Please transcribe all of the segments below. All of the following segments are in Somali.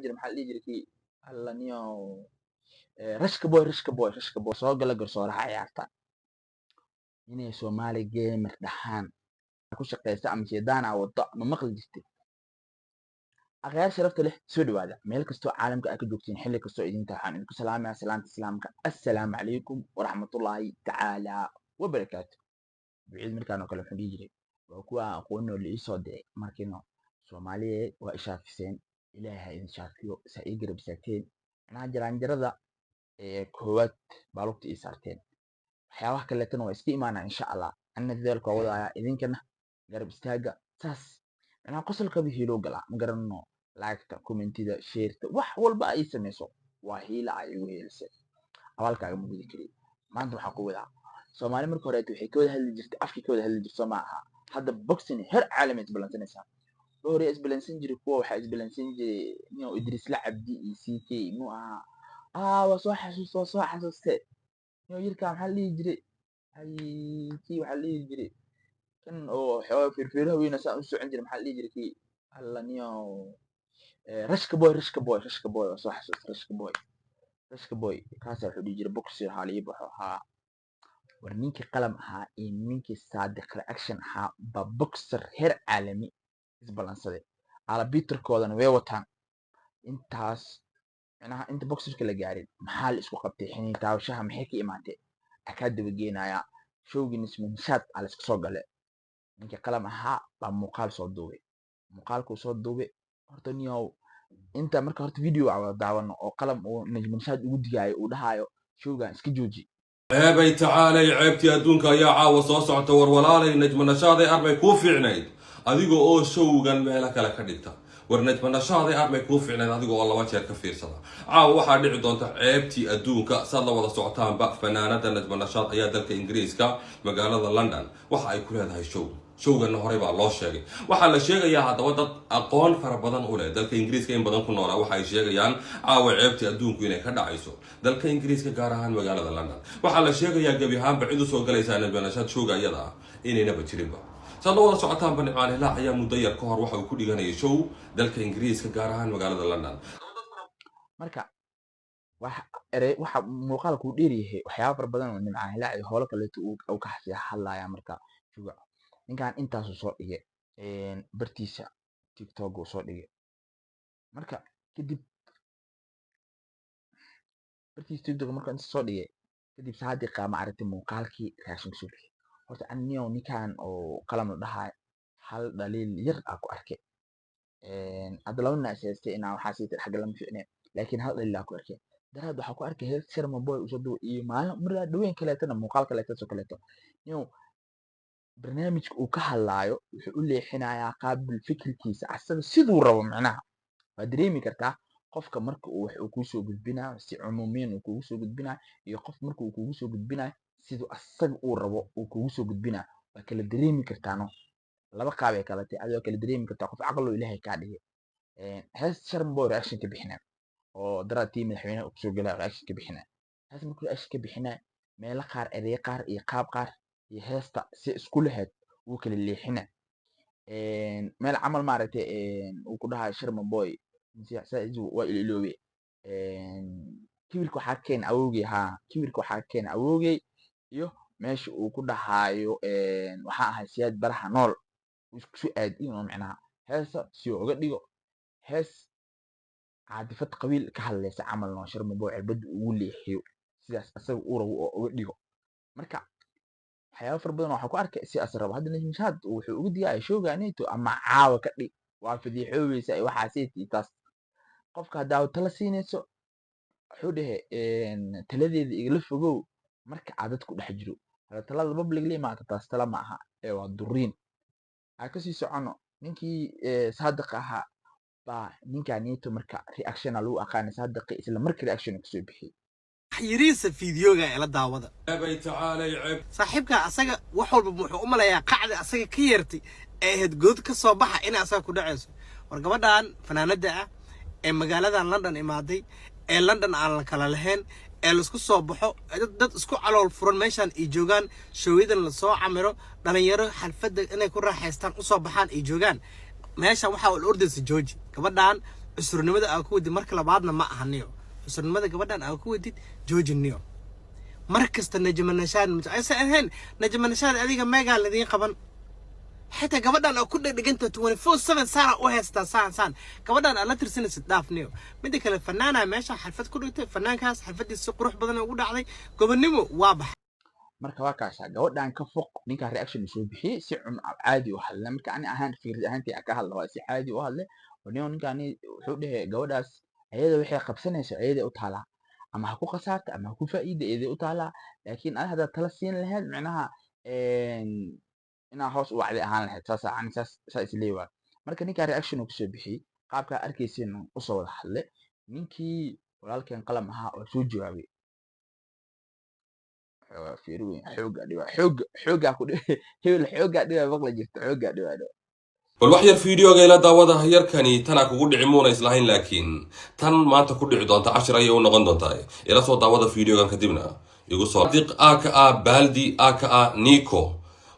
jira maxaa la dhihi jiray kii alla niyo rashka boy soo gala garsooraha ciyaarta inay Soomaali gamer dhahaan ku shaqeysa ama jeedana wado ma maqli jirtay akhyaar sharafta leh soo dhawaada meel kastoo caalamka aad ka joogtiin xilli kastoo idin tahaan idinku salaamaya salaanta islaamka assalaamu calaykum waraxmatullaahi tacaala wabarakaatu ducid markaan oo kale waxaan dhihi jiray waa kuwa aqoonoo la isoo diray markiino Soomaaliyeed waa ishaafiseen ilaahay idin shaafiyo saa ii garab istaagteen anaa jaraanjarada koowaad baa lugta ii saarteen waxyaabaha kaleetana waa iska imaanaa insha allah anna dadaalka waa wadaaya idinkana garab istaaga saas anaa qosolkaba hiiloo galaa ma garanno laagta commentida sheerta wax walba ay samayso waa hiila ay igu heelisay abaalkaaga ma gudi kari maanta waxaan ku wadaa Soomaali markii hore waxay ka wada hadli jirtay afkii ka wada hadli jirtay ma aha hadda boxing heer caalami isbalansanaysaa hore isbalansan jiray kuwa waxa isbalansan jiray inuu Idris la Cabdi iyo CK mu aha waa soo xasuustay inuu yirka maxaa la dhihi jiray kii waxaa la dhihi jiray kan oo xoogaa firfiraha weyna saa u socon jiray maxaa la dhihi jiray kii alla niyo rashka boy waa soo xasuustay rashka boy kaasa wuxuu dhihi jiray boxer haliyo baxo haa war ninkii qalam ahaa iyo ninkii Saadiq reaction ahaa ba boxer heer caalami isbalansaday alabitirkoodana way wataan intaas macnaha inta boxerka la gaarin maxaa la isku qabtay xiniin taawashaha maxay ka imaatay aka daba geenaya showgin isminshaad ala iska soo gale ninkii qalam ahaa baa muuqaal soo duubay muuqaalku soo duubay horta niyow inta marka horta video aan wada daawano oo qalam uu najminshaad ugu digaayo uu dhahayo showgan iska jooji ceebay tacaalay ceebtii adduunka ayaa caawa soo socota war walaalay najmanashaaday armay kuu fiicnayd adiga oo showgan meelo kale ka dhigta war najmanashaaday armay kuu fiicnayd adiga oo laba jeer ka fiirsada caawa waxaa dhici doonta ceebtii adduunka saad la wada socotaanba fanaanada najmanashaad ayaa dalka ingiriiska magaalada London waxa ay ku leedahay showgan hore baa loo sheegay waxa la sheegayaa haddaba dad aqoon fara badan u leh dalka ingiriiska in badan ku noolaa waxa ay sheegayaan caawa ceebtii adduunku inay ka dhacayso dalka ingiriiska gaar ahaan magaalada London waxa la sheegayaa gabi ahaanba cid u soo galaysa najmanashaad showga iyada ah inaynaba jirinba saad wada socotaan Nimcaan Hilaac ayaa muddo yar ka hor waxa uu ku dhiganayay show dalka ingiriiska gaar ahaan magaalada London marka waxa muuqaalku dheer yahay waxyaabo fara badan oo Nimcaan Hilaac iyo hawlo kale uu ka hadlaya marka showga ninkan intaas soo dhigay bartiisa TikTok uu soo dhigay marka kadib bartiisa TikTok marka inta soo dhigay kadib Saadiq ma aragtay muuqaalkii reaction soo dhigay horta aniyo ninkan oo qalam la dhahay hal dhaliil yar ah ku arkay hadda laba naaseystay inaa waxa siitay xagga lama fiicneen laakiin hal dhaliil ah ku arkay daraad waxa ku arkay heer Sharma Boy uu soo duubay iyo maalin mar dhaween kaleetana muuqaal kaleeto soo kaleeto niyo barnaamijka uu ka hadlaayo wuxuu u leexinayaa qaabil fikirkiisa asaga siduu rabo macnaha waa dareemi kartaa qofka marka uu wax uu ku soo gudbinayo si cumuumiyan uu kugu soo gudbinayo iyo qof marka uu kugu soo gudbinayo siduu asaga uu rabo uu kugu soo gudbinayo waa kala dareemi kartaano laba qaab ay kala tahay adoo kala dareemi kartaa qof aqal oo ilaahay ka dhigay hees Sharma Boy reaction ka bixinay oo daraatii madaxweynaha uu soo galay reaction ka bixinay hees markuu reaction ka bixinay meelo qaar ereyo qaar iyo qaab qaar iyo heesta si isku lahayd uu kala leexina meel camal maaragtay uu ku dhahay Sharma Boy waa iloobe kibirka waxaa keen awowgay iyo meesha uu ku dhahayo waxa ahay siyaad baraha nool isku soo aadin oo macnaha heesa si uu uga dhigo hees caadifad qabiil ka hadlaysa camal noo Sharma Boy cirbad ugu leexiyo sidaas asaga uu rabo oo uga dhigo marka waxyaabo fara badan waxa ku arkay si asrab hadda najmishaad wuxuu ugu diyaay showgaanito ama caawa ka dhig waa fadiixoobaysa waxa siitay taas qofka hadaa tala siinayso wuxuu dhahay taladeeda igala fogow marka aad dadku dhex jiro hada talada public li ma taas tala ma aha waa duriin aa ka sii socono ninkii Saadiq ahaa baa ninkaanito marka reaction lagu aqaan Saadiq isla markii reaction ka soo bixiyay yiriisa fiidiyoga ila daawada ceebay tacaalay ceeb saaxiibka asaga wax walba wuxuu u maleeyaa qacdi asaga ka yeertay ee had good ka soo baxa in asaga ku dhacayso war gabadhan fanaanada ah ee magaalada London imaaday ee London aan la kala lahayn ee la isku soo baxo dad isku calool furan meeshan ay joogan showyadan la soo camiro dhalinyaro xalfada inay ku raaxaystaan u soo baxaan ay joogan meeshan waxa uu ordaysa George gabadhan cusurnimada aa ku wadid marka labaadna ma ahaniyo cusurnimada gabadhan aa ku wadid joojiniyo markasta najmanashaad aysan ahayn najmanashaad adiga meegaa ladiin qaban حتى قبضان أو كل دقيقة 24/7 ساعة وهستا سان قبضان ألا ترسل ستاف نيو بدك الفنانة ماشى حرفت كله فنان كاس حرفت السوق روح بدنا أقول عليه قبل نمو واضح marka waa kaasa gabadhan ka foq ninka reaction soo bixiyay si caadi u hadla marka ani ahaan fikrad ahaantii ka hadla waa si caadi u hadle oo ninkani wuxuu dhahay gabadhaas ayada waxay qabsanaysaa ayada u taala ama ha ku qasaarta ama ha ku faa'iido ayada u taala laakiin aad hada tala siin lahayd macnaha inaa hoos u wacdi ahaan lahayd saas isleeyahay marka ninka reaction uu soo bixiyay qaabka arkayseen u soo wada hadle ninkii walaalkeen qalam ahaa oo soo jawaabay fiirweyn xooga ku hebel xooga dhiba baqla jirta xooga dhiba bal wax yar fiidiyooga ila daawada yarkani tana kugu dhici muuna islahayn laakiin tan maanta ku dhici doonta 10 ayay u noqon doontaa ila soo daawada fiidiyoogan kadibna igu soo diq aka baldi aka Nico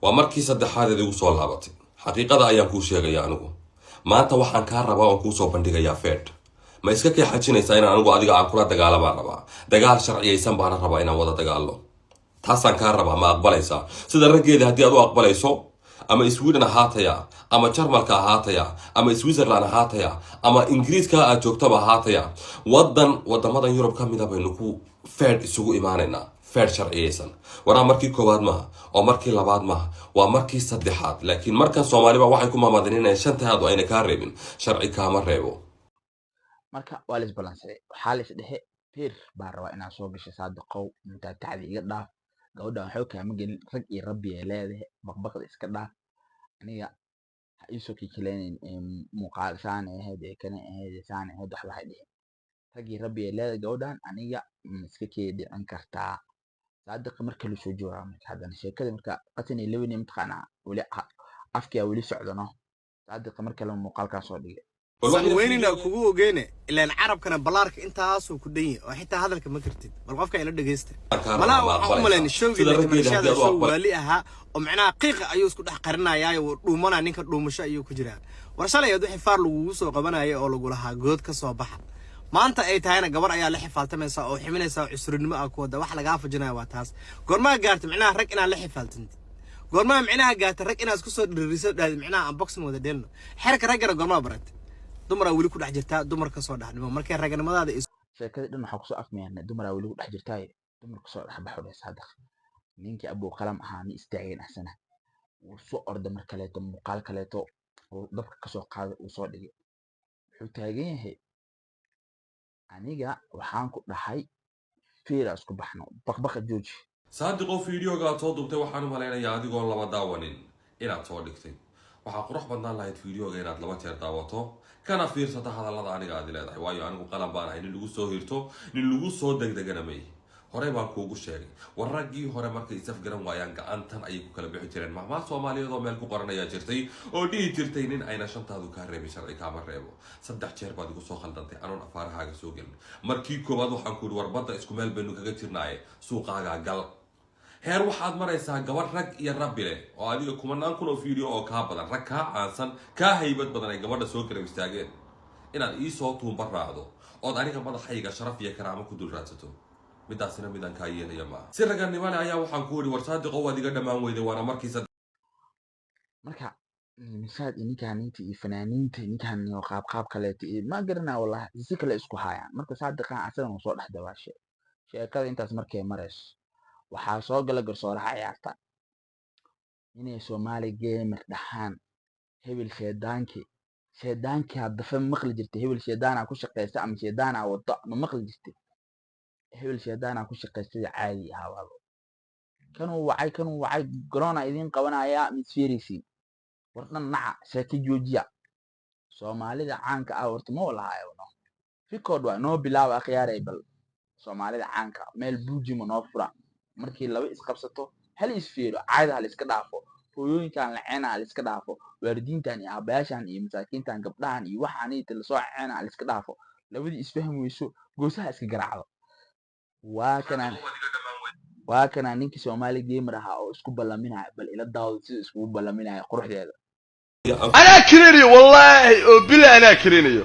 waa markii saddexaad ee igu soo laabatay xaqiiqada ayaan ku sheegay anigu maanta waxaan ka rabaa oo ku soo bandhigayaa feed ma iska kay xajinaysaa in anigu adiga aan kula dagaalama rabaa dagaal sharciyeysan baan rabaa inaan wada dagaalo taasaan ka rabaa ma aqbalaysaa sida raggeeda haddii aad u aqbalayso ama Sweden ahaataya ama Jarmalka ahaataya ama Switzerland ahaataya ama Ingiriiska aad joogtaba ahaataya wadamadan Yurub ka mid ah baynu ku feed isugu imaanaynaa feed sharciyeysan waraa markii koowaad ma oo markii labaad ma waa markii saddexaad laakiin markan Soomaaliba waxay ku maamadeen inay shantaad oo ayna ka reebin sharci kaama reebo marka waa la isbalansay waxa la isdhehe feer baa rabaa inaa soo gasho saadaqow inta tacdi iga dhaaf gabadhan waxay kaama gelin rag iyo rabbi ay leedahay baqbaqda iska dhaaf aniga ha isoo kiikileen muuqaal saan ahayd ee kana ahayd saan ahayd wax waxay dhihin rag iyo rabbi ay leedahay gabadhan aniga iska keedin kartaa saadaqa marka la soo joogaa marka hadana sheekada marka qatanay lawini matqana wali afkiya wali socdano saadaqa marka la muuqaalka soo dhigay ويننا كوجو جينا إلا العرب كان بلارك أنت عاصو كدنيا وحتى هذا الكلام كرتين بالقف كان يلد جيسته ملا عملا الشوق اللي من الشهادة الشوق وليها ومعنا قيقة أيوس كده قرنا يا ورومنا نيك رومش أيو كجرا ورسالة يدو حفار لوسو قبنا يا أولو قولها جود كصباح ما أنت أي تهينا قبر أيا لحفال تمسا أو حمينا سا عسر النماء كودا وحلا قاف جناوات هاس قرما قارت معنا ركنا لحفال تنتي قرما معناها قارت ركنا اسكسر الرسالة معناها أنبوكسن وذا ديلنا حركة رجع قرما برد dumar wali ku dhex jirtaa dumar ka soo dhaxnimo markay raganimadaada sheekada dhan waxa ku soo afmeeyna dumar wali ku dhex jirtaa dumar ka soo dhax baxo saadaq ninkii abu qalam ahaa ni istaageen ahsana uu soo orda mar kale muuqaal kale oo dabka ka soo qaaday uu soo dhigay wuxuu taagan yahay aniga waxaan ku dhahay fiira isku baxno baqbaqa jooji saadiqo fiidiyooga aad soo duubtay waxaan u malaynayaa adigoo laba daawanin inaad soo dhigtay waxaa qurux badnaan lahayd fiidiyooga inaad laba jeer daawato kana fiirsata hadallada aniga aad leedahay waayo anigu qalan baan ahay nin lagu soo hirto nin lagu soo degdegana may horey baan kuugu sheegay warraggii hore markay isaf garan waayaan gacantan ayay ku kala bixi jireen mahmaa Soomaaliyeed oo meel ku qoran ayaa jirtay oo dhihi jirtay nin ayna shantaadu ka reebin sharci kaama reebo saddex jeer baad igu soo khaldantay anoon afaarahaaga soo gelin markii koowaad waxaan ku yidhi warbadda isku meel baynu kaga jirnaaye suuqaagaa gal heer waxaad maraysaa gabar rag iyo rabbi leh oo adiga kumanaan kun oo fiidiyoo oo kaa badan rag kaa caansan kaa haybad badan ay gabadha soo garab istaageen inaad ii soo tuumba raacdo ood aniga madaxayga sharaf iyo karaamo ku dul raadsato midaasina midaan kaa yeelaya maaha si raganimo leh ayaa waxaan ku yidhi war saadiqo waad iga dhammaan weyday waana markiisa marka misaad ninkaan intii iyo fanaaniinta ninkaan iyo qaab kaleeto ma garanaa wallahi si kale isku haayaan marka saadiqan asagan soo dhex dawaashay sheekada intaas markay marayso waxaa soo gala garsooraha ciyaarta inay Soomaali gamer dhaxaan hebel sheedaankii hadda maqli jirtay hebel sheedaana ku shaqeysta ama sheedaana wada ma maqli jirtay hebel sheedaana ku shaqeysta caadi ah wado kanuu wacay corona idin qabanaya misfiirisi wardan naca sheeki joojiya Soomaalida caanka ah warta ma walahayo fikod waa noo bilaaw akhyaaray bal Soomaalida caanka meel buuji ma noo fura markii laba isqabsato hal isfiiro caada hal iska dhaafo hooyooyinkan la ceena hal iska dhaafo waalidiintan iyo aabayaashan iyo masaakiintan gabdhahan iyo waxaan inta la soo ceena hal iska dhaafo labadii isfaham weyso goosaha iska garaacdo waa kana ninkii Soomaali gamer ahaa oo isku balaminaya bal ila daawado sida isku balaminaya quruxdeeda أنا كريني والله وبلا أنا كريني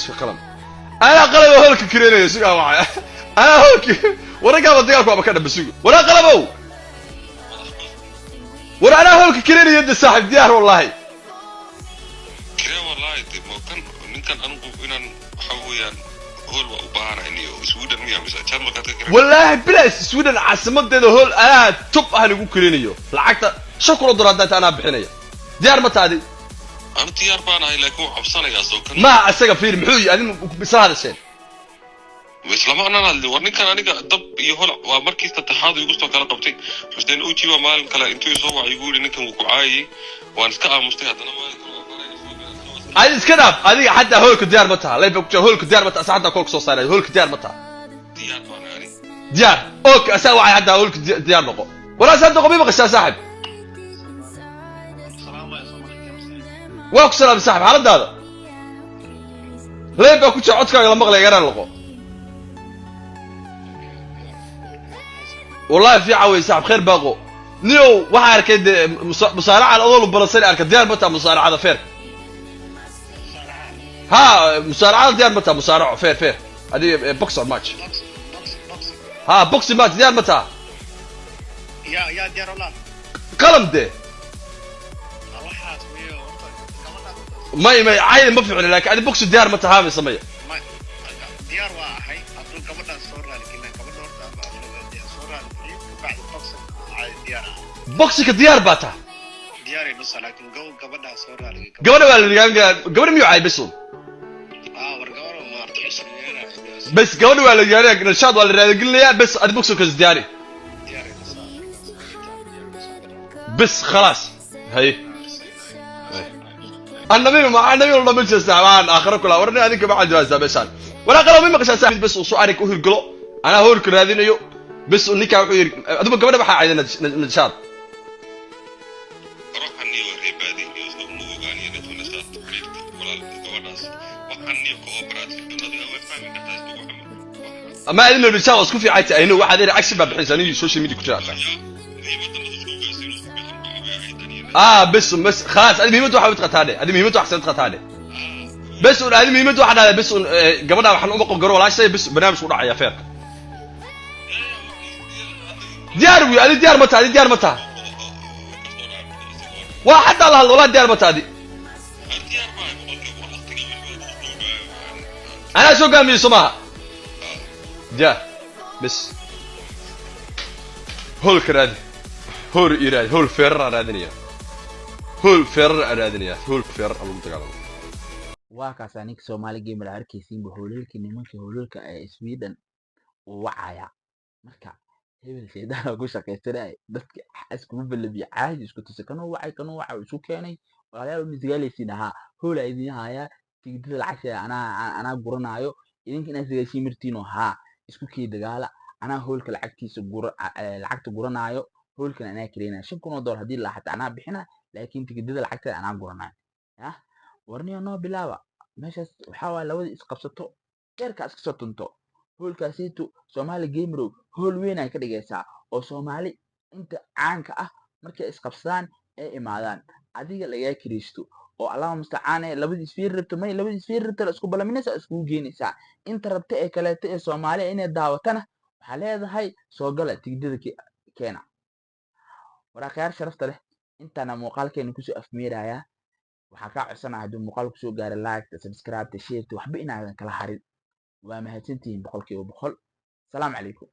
شو قلم انا قلم هولك كرينيو سوق معي انا هولك ورقه وديالك وابا كان بسوق ولا قلمو ورا انا هولك كرينيو يد صاحب ديار والله kee wallaahi de mookan ninkan anigu inaan waxa weeyaan hool waa u baahanaynio sweden miya mise jarmalkaad ka garan والله بلاش سويدن عاصمتنا هول انا توب انا ugu كرينيو lacagta shakul door hadda ana bixinaya diyaar ma taadi anu diyaar baan ahay laakiin waan cabsanayaa soo kan ma asaga fiir muxuu yahay bisaada seen islama anaan hadli war ninkan aniga dab iyo hol waa markii saddexaad igu soo kala qabtay xuseen uji waa maalin kale intuu soo wacay igu yiri ninkan wuu ku caayay waan iska aamustay haddana maalin kale ay iska dhaaf adiga xataa hoolka diyaar ma taha leefa ku jira hoolka diyaar ma taha saxda koolka soo saaray hoolka diyaar ma taha diyaar baan ahay diyaar اوكي asaa waxay xataa hoolka diyaar noqo wala saad noqo bima qashaa saaxib waa ku salaam saaxib xaaladaada leefa ku jira codkaaga la maqlay garan noqo والله في عوي صاحب خير باقو نيو waxa arkay musaaraca adoo balasay arka diyaar ma taha musaaracada feer ها مصارعة ديار متى مصارعة فير هذه بوكسر ماتش ها بوكسي ماتش ديار متى يا ديار الله قلم ده ما عايل ما في عنا لكن هذه بوكس ديار متى هامي سمية ديار واحد أبدو كمان صورة لكن كمان صورة بعد بوكس ديار بوكسك ديار باتا دياري بس لكن كمان صورة قبل ميو عاي بسون بس قبل ولا يعني نشاط ولا قلنا بس هذه بوكسك دياري بس خلاص هي النبي مع النبي والله من ساعه اخر كلها ورني هذيك بعد جوازها بسان ولا قالوا مين قشا ساعه بس وسعرك وهرقلو انا هورك رادينيو بس نيكا وحو يري ادو غبدha waxa ay nashaad روحني وريبادي يوسف موغاني نتو نشاط فريدك ولا gabadhaas waxani cooperative dunada way fahmi kartaa isku waxama ama idin nashaad isku fiicay aynu waxa deer action ba bixisani social media ku jira بس خلاص هذه مهمته waxaa taqaataade هذه مهمته axsan taqaataade بس هذه مهمته waxa dhahay بس gabadha waxaan u maqal garo walaashay bas barnaamij u dhacaya feer diyaar wi ali diyaar ma taadi diyaar ma taha waa xataa la hadlo wala diyaar ma taadi ana soo gaamiyo somaha diyaar bas hol karaad hol iraad hol feer raadinaya هول فير أرادني هول فير الله تعالى waa kaas aniga Soomaali game la arkaysiin hoolilka nimanka hoolilka ee Sweden oo wacaya marka hebel sheedan ugu shaqeysanay dadka isku balabi caadi isku tusakano wacay isu keenay walaal misgaaleysiin aha hool ay idin haya tigidada lacag ana guranayo idinka asiga shimirtiino ha isku kii dagaala ana hoolka lacagta guranayo hoolkan ana kireenay $5,000 hadii la xataa ana bixina laakiin tigidada lacagta ana guranayo ya warniyo noo bilaaba meeshas waxa waa labada isqabsato eerka iska soo tunto hoolkaasiitu Soomaali gamer hool weyn ay ka dhigaysaa oo Soomaali inta caanka ah markay isqabsadaan ay imaadaan adiga laga kiriisto oo Allah musta'aan labada isfiir rabto isku balaminaysa isku geenaysa inta rabta ee kaleeto ee Soomaali inay daawatana waxa leedahay soo gala tigidada keena waraaqyar sharafta leh intana muuqaalkeena ku soo afmeeraya waxaa ka codsanahay haddii muuqaal ku soo gaaray like subscribe share waxba inaadan kala harin waa mahadsantihiin 100% salaam calaykum